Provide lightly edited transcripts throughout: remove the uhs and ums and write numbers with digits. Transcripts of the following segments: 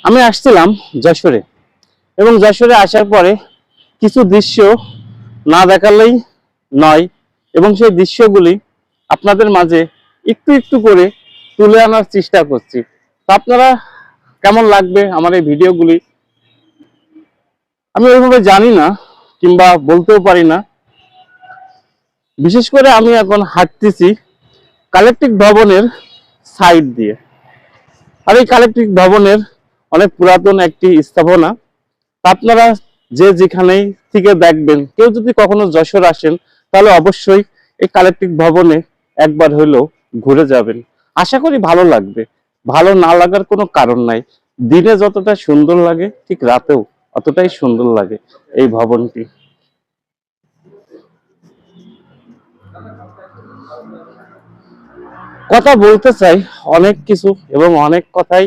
আমি আসছিলাম যশোরে, এবং যশোরে আসার পরে কিছু দৃশ্য না দেখালেই নয়, এবং সেই দৃশ্যগুলি আপনাদের মাঝে একটু একটু করে তুলে আনার চেষ্টা করছি। তো আপনারা কেমন লাগবে আমার এই ভিডিওগুলি আমি ওইভাবে জানি না, কিংবা বলতেও পারি না। বিশেষ করে আমি এখন হাঁটতেছি কালেক্ট্রিক ভবনের সাইড দিয়ে। আর এই কালেক্ট্রিক ভবনের অনেক পুরাতন একটি স্থাপনা। আপনারা যে যেখানেই থেকে দেখবেন, কেউ যদি কখনো যশোর আসেন তাহলে অবশ্যই এই কালেক্ট্রিক ভবনে একবার হলেও ঘুরে যাবেন। আশা করি ভালো লাগবে। ভালো না লাগার কোনো কারণ নাই। দিনে যতটা সুন্দর লাগে ঠিক রাতেও অতটাই সুন্দর লাগে এই ভবনটি। কথা বলতে চাই অনেক কিছু, এবং অনেক কথাই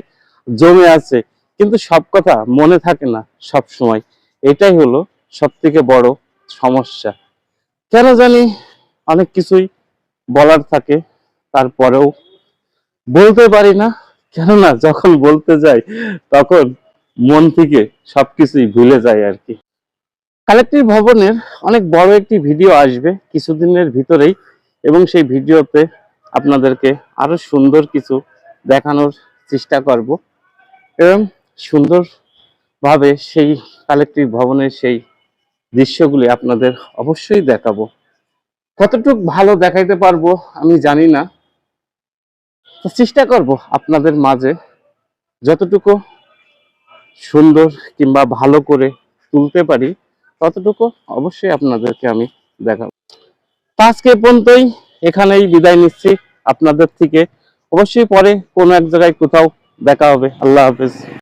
জমে আছে, কিন্তু সব কথা মনে থাকে না সব সময়। এটাই হলো সব থেকে বড় সমস্যা। কেন জানি অনেক কিছুই বলার থাকে, তারপরেও বলতে পারি না। কেননা যখন বলতে যাই তখন মন থেকে সবকিছুই ভুলে যায় আর কি। কালেক্টর ভবনের অনেক বড় একটি ভিডিও আসবে কিছুদিনের ভিতরেই, এবং সেই ভিডিওতে আপনাদেরকে আরো সুন্দর কিছু দেখানোর চেষ্টা করব, এবং সুন্দরভাবে সেই কালেক্টর ভবনের সেই দৃশ্যগুলি আপনাদের অবশ্যই দেখাবো। কতটুকু ভালো দেখাইতে পারবো আমি জানি না, তো চেষ্টা করব আপনাদের মাঝে যতটুকু সুন্দর কিংবা ভালো করে তুলতে পারি ততটুকু অবশ্যই আপনাদেরকে আমি দেখাবো। আজকে পর্যন্তই, এখানেই বিদায় নিচ্ছি আপনাদের থেকে। অবশ্যই পরে কোনো এক জায়গায় কোথাও দেখা হবে। আল্লাহ হাফেজ।